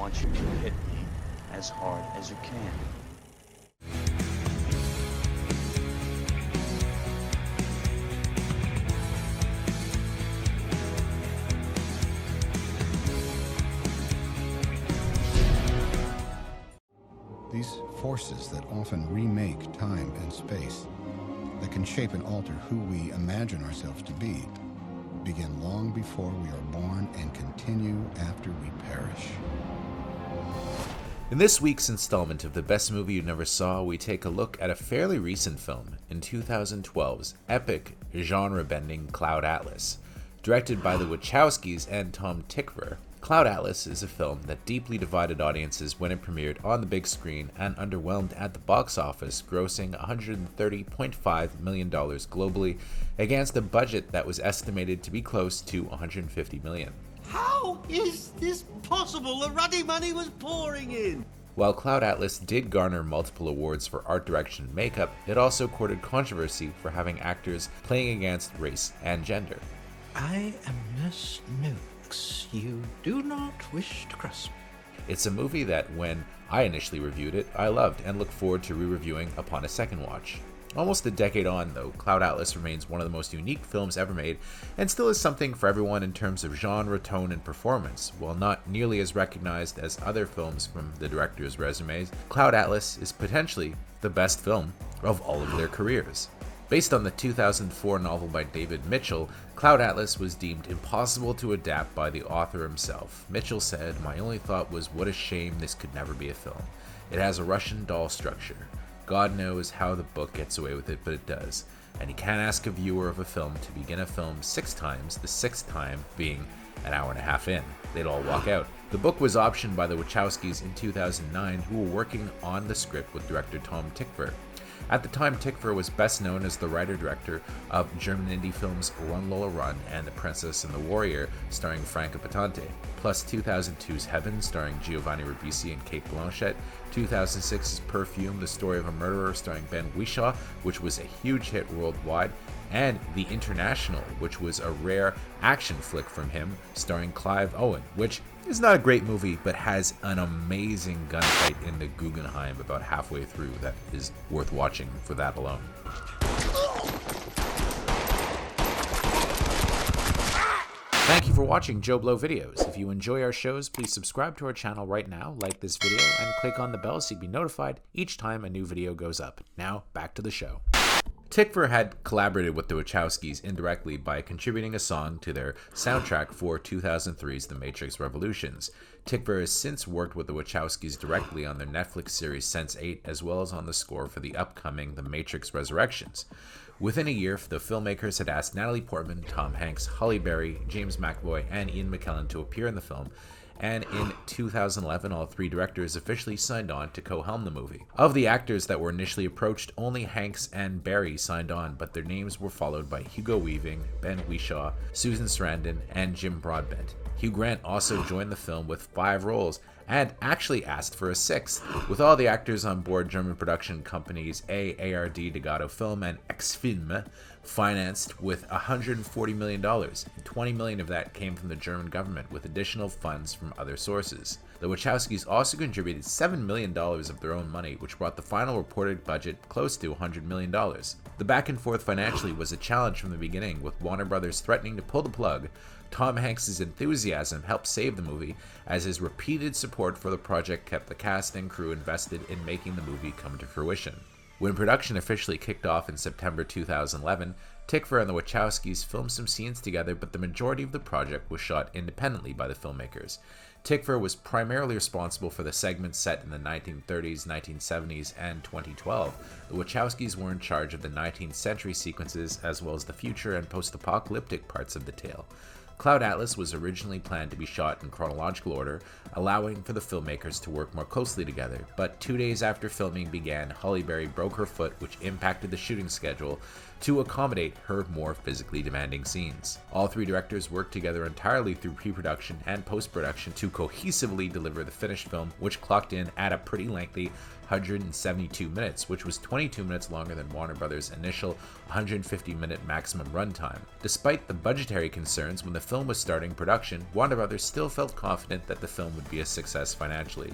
want you to hit me as hard as you can. These forces that often remake time and space, that can shape and alter who we imagine ourselves to be, begin long before we are born and continue after we perish. In this week's installment of The Best Movie You Never Saw, we take a look at a fairly recent film in 2012's epic, genre-bending Cloud Atlas. Directed by the Wachowskis and Tom Tykwer, Cloud Atlas is a film that deeply divided audiences when it premiered on the big screen and underwhelmed at the box office, grossing $130.5 million globally against a budget that was estimated to be close to $150 million. How is this possible? The ruddy money was pouring in! While Cloud Atlas did garner multiple awards for art direction and makeup, it also courted controversy for having actors playing against race and gender. I am Nurse Noakes. You do not wish to cross me. It's a movie that, when I initially reviewed it, I loved and look forward to re-reviewing upon a second watch. Almost a decade on, though, Cloud Atlas remains one of the most unique films ever made, and still is something for everyone in terms of genre, tone, and performance. While not nearly as recognized as other films from the director's resumes, Cloud Atlas is potentially the best film of all of their careers. Based on the 2004 novel by David Mitchell, Cloud Atlas was deemed impossible to adapt by the author himself. Mitchell said, "My only thought was, what a shame this could never be a film. It has a Russian doll structure. God knows how the book gets away with it, but it does. And you can't ask a viewer of a film to begin a film 6 times, the 6th time being an hour and a half in. They'd all walk out." The book was optioned by the Wachowskis in 2009, who were working on the script with director Tom Tykwer. At the time, Tykwer was best known as the writer-director of German indie films Run Lola Run and The Princess and the Warrior, starring Franca Potente, plus 2002's Heaven, starring Giovanni Ribisi and Cate Blanchett, 2006's Perfume, The Story of a Murderer, starring Ben Whishaw, which was a huge hit worldwide, and The International, which was a rare action flick from him, starring Clive Owen, which is not a great movie, but has an amazing gunfight in the Guggenheim about halfway through that is worth watching for that alone. Thank you for watching JoBlo videos. If you enjoy our shows, please subscribe to our channel right now, like this video, and click on the bell so you'll be notified each time a new video goes up. Now, back to the show. Tykwer had collaborated with the Wachowskis indirectly by contributing a song to their soundtrack for 2003's The Matrix Revolutions. Tykwer has since worked with the Wachowskis directly on their Netflix series Sense8, as well as on the score for the upcoming The Matrix Resurrections. Within a year, the filmmakers had asked Natalie Portman, Tom Hanks, Halle Berry, James McAvoy, and Ian McKellen to appear in the film, and in 2011, all 3 directors officially signed on to co-helm the movie. Of the actors that were initially approached, only Hanks and Berry signed on, but their names were followed by Hugo Weaving, Ben Whishaw, Susan Sarandon, and Jim Broadbent. Hugh Grant also joined the film with 5 roles, and actually asked for a 6th. With all the actors on board, German production companies ARD Degato Film and X-Film financed with $140 million. $20 million of that came from the German government, with additional funds from other sources. The Wachowskis also contributed $7 million of their own money, which brought the final reported budget close to $100 million. The back and forth financially was a challenge from the beginning, with Warner Brothers threatening to pull the plug. Tom Hanks' enthusiasm helped save the movie, as his repeated support for the project kept the cast and crew invested in making the movie come to fruition. When production officially kicked off in September 2011, Tykwer and the Wachowskis filmed some scenes together, but the majority of the project was shot independently by the filmmakers. Tykwer was primarily responsible for the segments set in the 1930s, 1970s, and 2012. The Wachowskis were in charge of the 19th century sequences, as well as the future and post-apocalyptic parts of the tale. Cloud Atlas was originally planned to be shot in chronological order, allowing for the filmmakers to work more closely together, but 2 days after filming began, Halle Berry broke her foot, which impacted the shooting schedule. to accommodate her more physically demanding scenes. All three directors worked together entirely through pre-production and post-production to cohesively deliver the finished film, which clocked in at a pretty lengthy 172 minutes, which was 22 minutes longer than Warner Brothers' initial 150-minute maximum runtime. Despite the budgetary concerns when the film was starting production, Warner Brothers still felt confident that the film would be a success financially.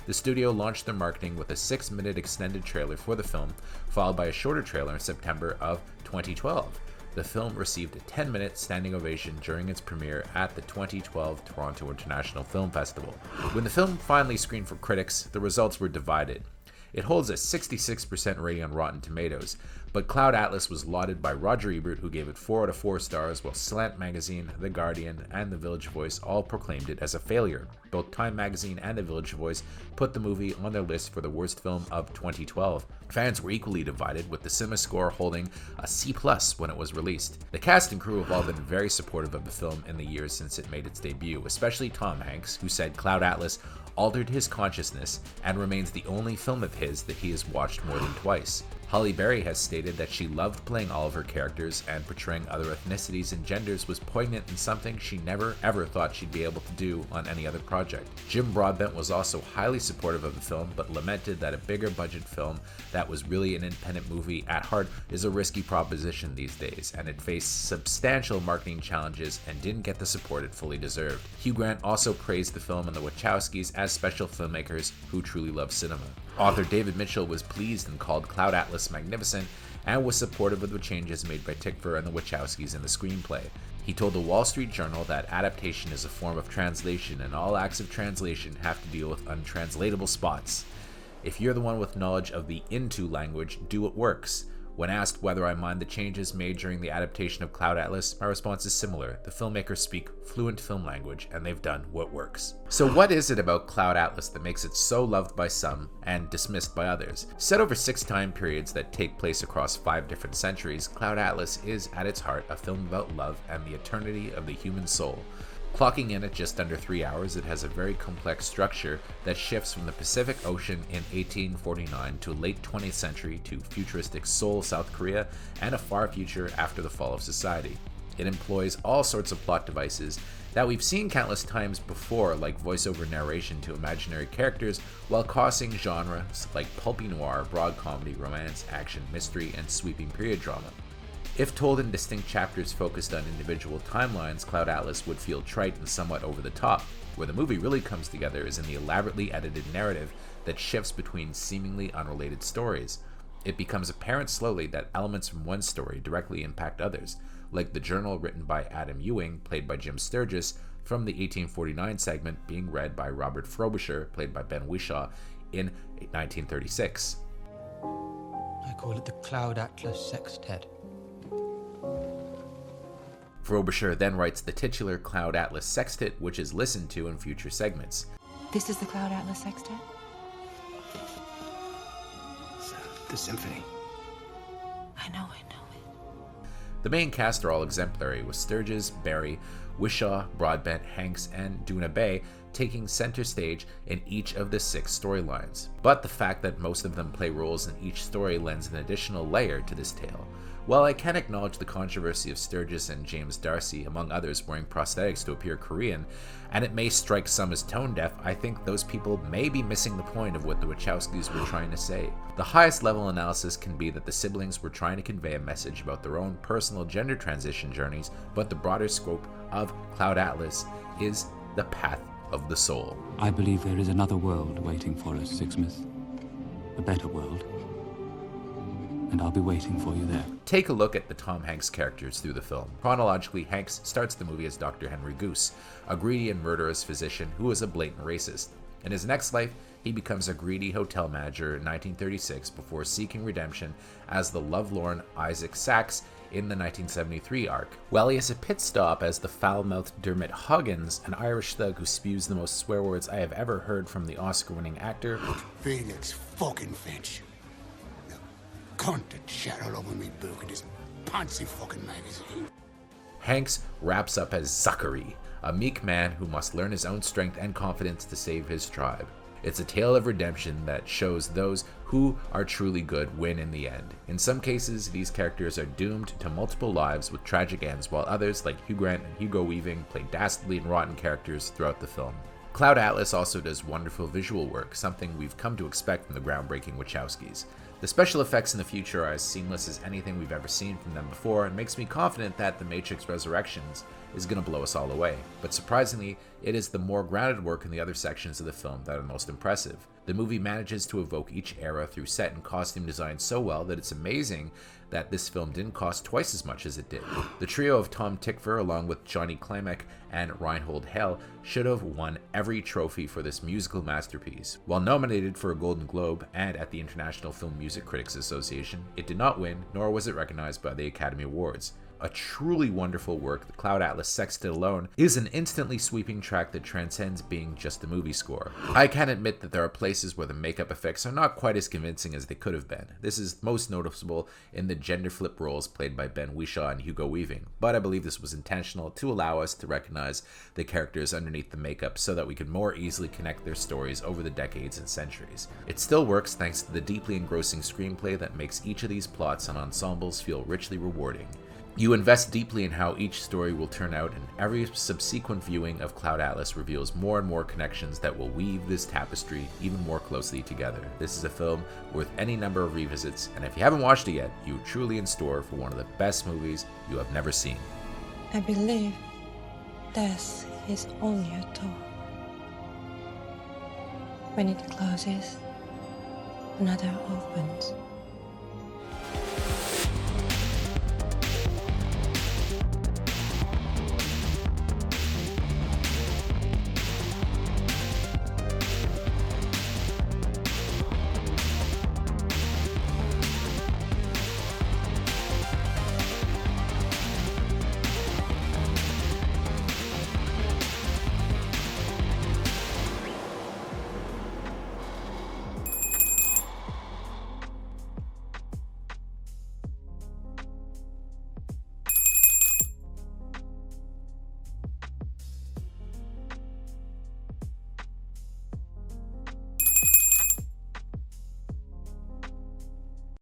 The studio launched their marketing with a 6-minute extended trailer for the film, followed by a shorter trailer in September of 2012. The film received a 10-minute standing ovation during its premiere at the 2012 Toronto International Film Festival. When the film finally screened for critics, the results were divided. It holds a 66% rating on Rotten Tomatoes, but Cloud Atlas was lauded by Roger Ebert, who gave it 4 out of 4 stars, while Slant Magazine, The Guardian, and The Village Voice all proclaimed it as a failure. Both Time Magazine and The Village Voice put the movie on their list for the worst film of 2012. Fans were equally divided, with the CinemaScore holding a C+ when it was released. The cast and crew have all been very supportive of the film in the years since it made its debut, especially Tom Hanks, who said Cloud Atlas altered his consciousness and remains the only film of his that he has watched more than twice. Halle Berry has stated that she loved playing all of her characters, and portraying other ethnicities and genders was poignant and something she never ever thought she'd be able to do on any other project. Jim Broadbent was also highly supportive of the film, but lamented that a bigger budget film that was really an independent movie at heart is a risky proposition these days, and it faced substantial marketing challenges and didn't get the support it fully deserved. Hugh Grant also praised the film and the Wachowskis as special filmmakers who truly love cinema. Author David Mitchell was pleased and called Cloud Atlas magnificent, and was supportive of the changes made by Tykwer and the Wachowskis in the screenplay. He told the Wall Street Journal that adaptation is a form of translation, and all acts of translation have to deal with untranslatable spots. If you're the one with knowledge of the Into language, do what works. When asked whether I mind the changes made during the adaptation of Cloud Atlas, my response is similar. The filmmakers speak fluent film language, and they've done what works. So what is it about Cloud Atlas that makes it so loved by some and dismissed by others? Set over 6 time periods that take place across 5 different centuries, Cloud Atlas is at its heart a film about love and the eternity of the human soul. Clocking in at just under 3 hours, it has a very complex structure that shifts from the Pacific Ocean in 1849 to late 20th century to futuristic Seoul, South Korea, and a far future after the fall of society. It employs all sorts of plot devices that we've seen countless times before, like voiceover narration to imaginary characters, while crossing genres like pulpy noir, broad comedy, romance, action, mystery, and sweeping period drama. If told in distinct chapters focused on individual timelines, Cloud Atlas would feel trite and somewhat over the top. Where the movie really comes together is in the elaborately edited narrative that shifts between seemingly unrelated stories. It becomes apparent slowly that elements from one story directly impact others, like the journal written by Adam Ewing, played by Jim Sturgis, from the 1849 segment being read by Robert Frobisher, played by Ben Whishaw, in 1936. I call it the Cloud Atlas Sextet. Frobisher then writes the titular Cloud Atlas Sextet, which is listened to in future segments. This is the Cloud Atlas Sextet? The symphony. I know it. The main cast are all exemplary, with Sturgis, Berry, Whishaw, Broadbent, Hanks, and Duna Bay taking center stage in each of the 6 storylines. But the fact that most of them play roles in each story lends an additional layer to this tale. While I can acknowledge the controversy of Sturgis and James D'Arcy, among others, wearing prosthetics to appear Korean, and it may strike some as tone-deaf, I think those people may be missing the point of what the Wachowskis were trying to say. The highest level analysis can be that the siblings were trying to convey a message about their own personal gender transition journeys, but the broader scope of Cloud Atlas is the path of the soul. I believe there is another world waiting for us, Sixsmith. A better world. And I'll be waiting for you there. Take a look at the Tom Hanks characters through the film. Chronologically, Hanks starts the movie as Dr. Henry Goose, a greedy and murderous physician who is a blatant racist. In his next life, he becomes a greedy hotel manager in 1936 before seeking redemption as the lovelorn Isaac Sachs in the 1973 arc. While he has a pit stop as the foul-mouthed Dermot Huggins, an Irish thug who spews the most swear words I have ever heard from the Oscar-winning actor. Felix fucking Finch. The cunt that shat all over me book in this poncy fucking magazine. Hanks wraps up as Zachary, a meek man who must learn his own strength and confidence to save his tribe. It's a tale of redemption that shows those who are truly good win in the end. In some cases, these characters are doomed to multiple lives with tragic ends, while others, like Hugh Grant and Hugo Weaving, play dastardly and rotten characters throughout the film. Cloud Atlas also does wonderful visual work, something we've come to expect from the groundbreaking Wachowskis. The special effects in the future are as seamless as anything we've ever seen from them before, and makes me confident that The Matrix Resurrections is going to blow us all away. But surprisingly, it is the more grounded work in the other sections of the film that are most impressive. The movie manages to evoke each era through set and costume design so well that it's amazing that this film didn't cost twice as much as it did. The trio of Tom Tykwer, along with Johnny Klimek and Reinhold Hell, should have won every trophy for this musical masterpiece. While nominated for a Golden Globe and at the International Film Music Critics Association, it did not win, nor was it recognized by the Academy Awards. A truly wonderful work, the Cloud Atlas Sextet alone is an instantly sweeping track that transcends being just a movie score. I can admit that there are places where the makeup effects are not quite as convincing as they could have been. This is most noticeable in the gender flip roles played by Ben Whishaw and Hugo Weaving, but I believe this was intentional to allow us to recognize the characters underneath the makeup so that we could more easily connect their stories over the decades and centuries. It still works thanks to the deeply engrossing screenplay that makes each of these plots and ensembles feel richly rewarding. You invest deeply in how each story will turn out, and every subsequent viewing of Cloud Atlas reveals more and more connections that will weave this tapestry even more closely together. This is a film worth any number of revisits, and if you haven't watched it yet, you're truly in store for one of the best movies you have never seen. I believe death is only a door. When it closes, another opens.